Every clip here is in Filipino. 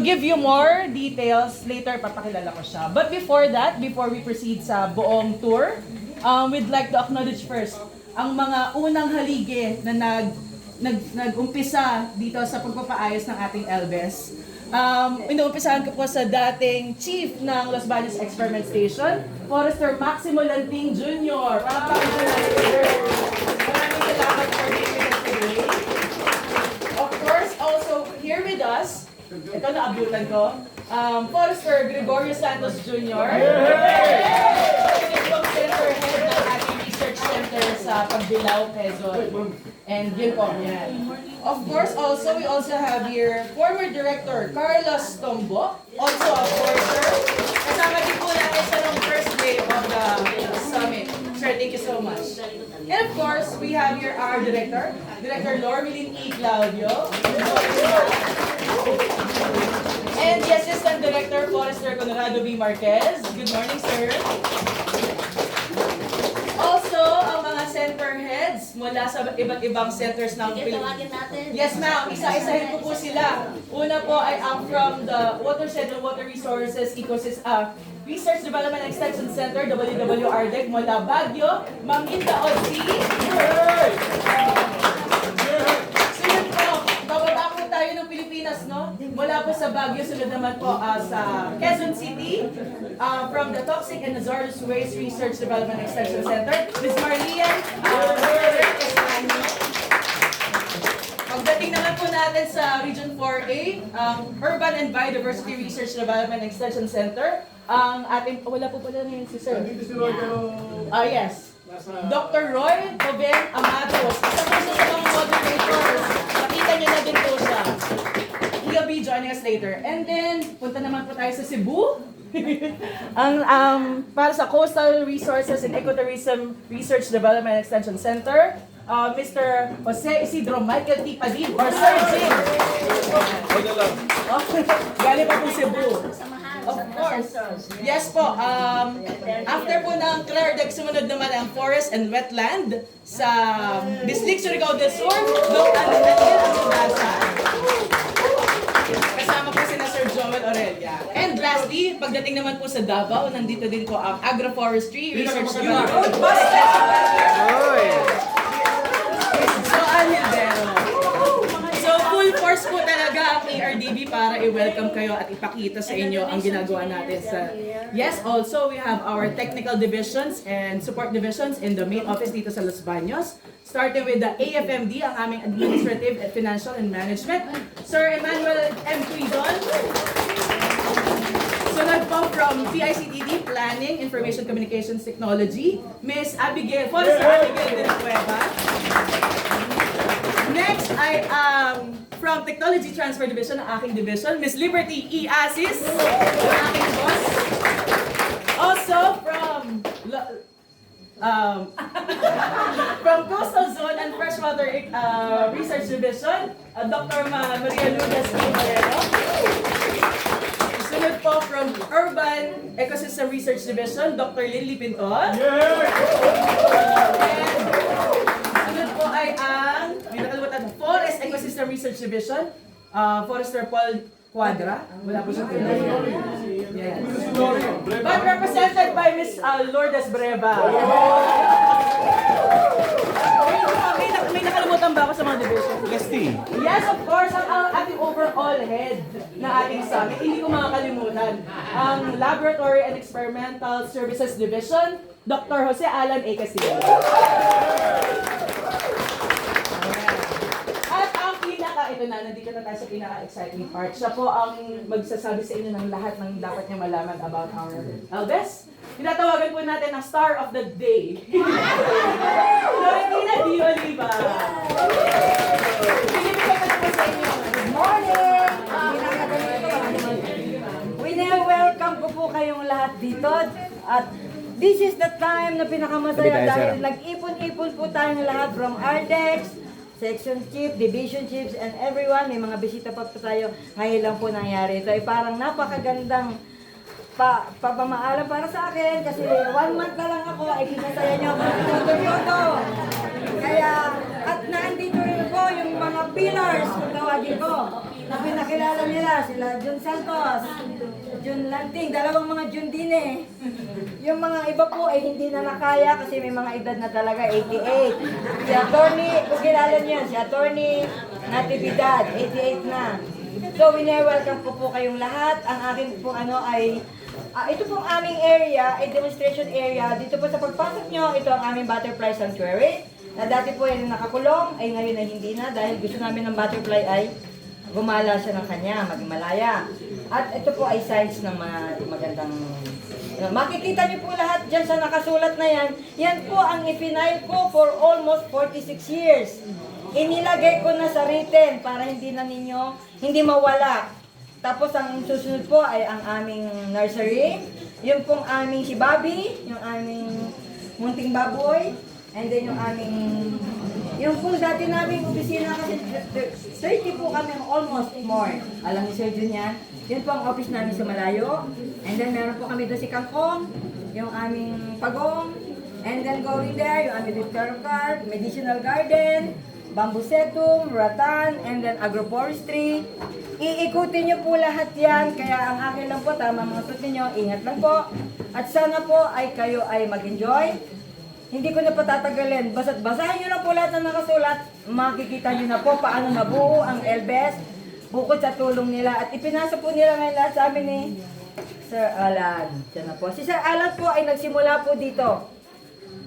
give you more details, later papakilala ko siya. But before that, before we proceed sa buong tour, we'd like to acknowledge first ang mga unang haligi na nag-umpisa dito sa pagpapaayos ng ating LBES. Inuumpisahan ko po sa dating chief ng Los Baños Experiment Station, Forester Maximo Lanting Jr. Maraming salamat for being with us today. Of course, also here with us, ito na-abutan ko, Forester Gregorio Santos Jr. Center head ng ating research center sa Pagbilao, Quezon. And yun po, yan. Of course, we also have here former Director Carlos Tombo, also a forester. Kasama din po natin sa nung first day of the summit. Sir, thank you so much. And of course, we have here our Director, Director Lormelin E. Claudio. And the Assistant Director, Forester Conrado B. Marquez. Good morning, sir. Also, ang mga center heads mula sa iba't ibang centers ng Pilipinas. Yes, ma'am. Isa-isahin ko po sila. Una po ay ang from the Watershed and Water Resources Ecosystem Research Development Extension Center, WWRDEC, mula Baguio, Ma'am Inda Odsi. Sunod po, bababa po tayo ng Pilipinas, no? Mula po sa Baguio, sunod naman po sa Quezon City, from the Toxic and Hazardous Waste Research Development Extension Center, Ms. Marlian Pagdating naman po natin sa Region 4A, Urban and Biodiversity Research Development Extension Center, ang ating, wala po pala na yun si Sir. Yes. Dr. Roy Boben Amatos. Isa po sa mga moderators. Nakita niyo na din po siya. He'll be joining us later. And then, punta naman po tayo sa Cebu. Para sa Coastal Resources and Ecotourism Research Development Extension Center, Mr. Jose Isidro Michael T. Padin, or Sir Jim. Galing pa po Cebu. Of course. Yes po. After po ng CLARDEC, sumunod naman ang Forest and Wetland sa District Surigao del Sur. Doon ang nasa. Kasama po si Sir Joel Aurelia. And lastly, pagdating naman po sa Davao, nandito din po ang Agroforestry Research Development. So full force po talaga ang ARDB para i-welcome kayo at ipakita sa inyo ang ginagawa natin sa... Yes, also we have our technical divisions and support divisions in the main office dito sa Los Baños. Starting with the AFMD, ang aming Administrative and Financial and Management, Sir Emmanuel M. Quidon. Sunod po from PICTD, Planning, Information Communications Technology, Ms. Abigail, Forester Abigail de la Cueva. Next ay from Technology Transfer Division, ang aking division, Ms. Liberty E. Asis, ang aking boss. Also from Coastal Zone and Freshwater Research Division, Dr. Maria Lourdes Moreno. Sunod po from Urban Ecosystem Research Division, Dr. Lily Pinton. And sunod po ay ang, may nakalimutan, Forest Ecosystem Research Division, Forester Paul Quadra. Wala po siya pinag. Yes. But represented by Ms. Lourdes Breva. May nakalimutan ba ako sa mga division? Yes, of course. Ang ating overall head na ating summit, hindi ko makakalimutan. Ang Laboratory and Experimental Services Division, Dr. Jose Alan A. Castillo. Ito na, nandito na tayo sa pinaka-exciting part. Siya po ang magsasabi sa inyo ng lahat ng dapat niyo malaman about our LBES. Tinatawagan po natin ang Star of the Day. Florentina D. Oliva. Pinipigay ko po sa inyo. Good morning! Wini-welcome ko po kayong lahat dito. At this is the time na pinakamasaya dahil nag-ipon-ipon po tayong lahat from RDEX, Section Chief, Division Chiefs, and everyone. May mga bisita pa po tayo. Ngayon lang po nangyari. Ito ay parang napakagandang papamaalam para sa akin kasi 1 month na lang ako ay kinasaya niyo ako ng peryodo. Kaya, at nandito rin po yung mga pillars kung tawagin ko. na pinakilala nila, sila Jun Santos, Jun Lanting, dalawang mga Jun din eh. Yung mga iba po ay hindi na nakaya kasi may mga edad na talaga, 88. Si attorney, kung kilala niyo, si attorney Natividad, 88 na. So, welcome po kayong lahat. Ang akin po ay, ito pong aming area, ay demonstration area. Dito po sa pagpasok nyo, ito ang aming butterfly sanctuary. Na dati po ay nakakulong, ay ngayon ay hindi na dahil gusto namin ng butterfly ay gumala siya ng kanya, maging malaya. At ito po ay size ng mga magandang... Makikita niyo po lahat dyan sa nakasulat na yan. Yan po ang ipinail ko for almost 46 years. Inilagay ko na sa written para hindi na ninyo, hindi mawala. Tapos ang susunod po ay ang aming nursery. Yung pong aming si Bobby, yung aming munting baboy. And then yung aming, yung pong dati naming opisina kasi 30 po kami almost more. Alam ni Sir Jun yan. Yun po ang office namin sa Malayo. And then meron po kami doon si Kangkong, yung aming pagong. And then going there, yung aming Victor Card, medicinal garden, bambusetum, ratan, and then agroforestry. Iikutin nyo po lahat yan. Kaya ang akin lang po, tama mga suot ninyo, ingat lang po. At sana po ay kayo ay mag-enjoy. Hindi ko na patatagalin. Basahin nyo lang po lahat na nakasulat. Makikita nyo na po paano nabuo ang LBS bukod sa tulong nila. At ipinasa po nila ngayon lahat sa amin ni Sir Alan. Siya na po. Si Sir Alan po ay nagsimula po dito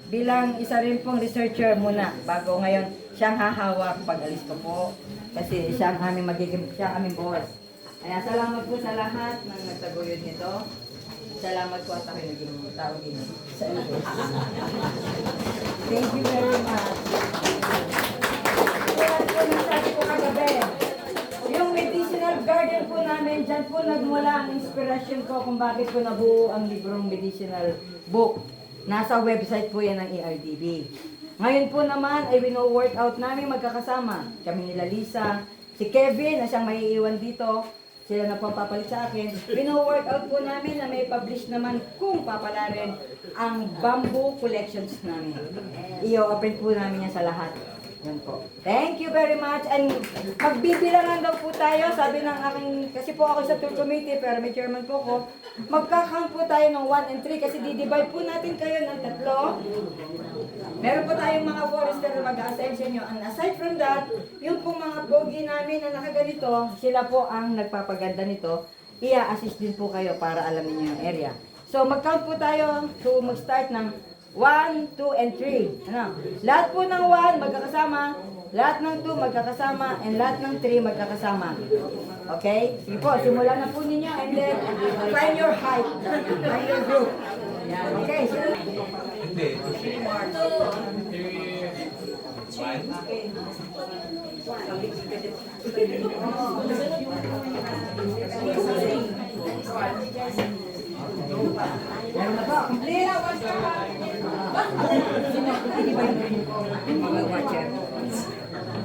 bilang isa rin pong researcher muna. Bago ngayon siyang hahawak pag alis ko po. Kasi siya ang aming siya ang aming boss. Kaya salamat po sa lahat ng nagtaguyod nito. Salamat po at ako'y naging tawag din sa LBS. Thank you very much. Kaya po nasabi ko kagabi, yung medicinal garden po namin, dyan po nagmula ang inspirasyon ko kung bakit ko nabuo ang librong medicinal book. Nasa website po yan ng ERDB. Ngayon po naman ay wino-workout namin magkakasama. Kami nila Lisa, si Kevin na siyang maiiwan dito. Sila na po papalit sa akin. Wino-workout po namin na may publish naman kung papalarin ang bamboo collections namin. I-open po namin yan sa lahat. Yan po. Thank you very much. And magbibilangan daw po tayo. Sabi ng aking, kasi po ako sa tour committee, pero may chairman po ko. Magkakount po tayo ng 1 and 3 kasi di-divide po natin kayo ng 3. Meron po tayong mga forester na mag-a-assign sa inyo. And aside from that, yung pong mga pogi namin na nakaganito, sila po ang nagpapaganda nito. Ia-assist din po kayo para alam niyo yung area. So mag-count po tayo. So mag-start ng 1, 2, and 3. Ano? Lahat po ng 1 magkakasama, lahat ng 2 magkakasama, and lahat ng 3 magkakasama. Okay? Sige po, simulan na po ninyo and then find your height. Find your group. Yan. Okay.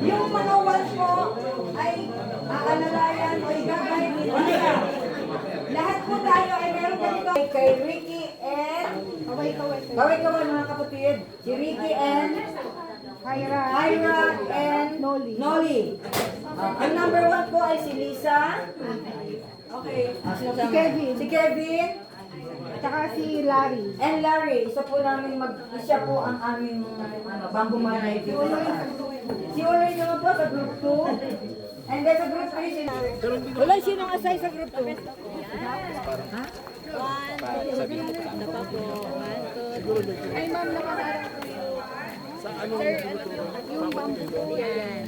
Yung mga wall po ay aalalayan o igagawin nito. Lahat po tayo ay meron ganito. Kay Ricky and Kaway-kaway mga kapatid. Si Ricky and Hyra and Noli. Ang number 1 po ay si Lisa. Okay. Si Kevin. Tsaka si Larry. And Larry, isa po namin siya po ang aming bamboo manay. Si Oloy naman po sa group 2. And then sa group 3, si Oloy, sinong assign sa group 2? Ha? Ay, ma'am, nakakarap ko yung... Sir, yung bamboo po yan.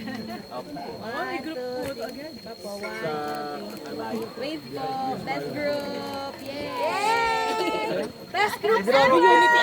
May group food agad. Papo, wave po, best group! Yay! Best group!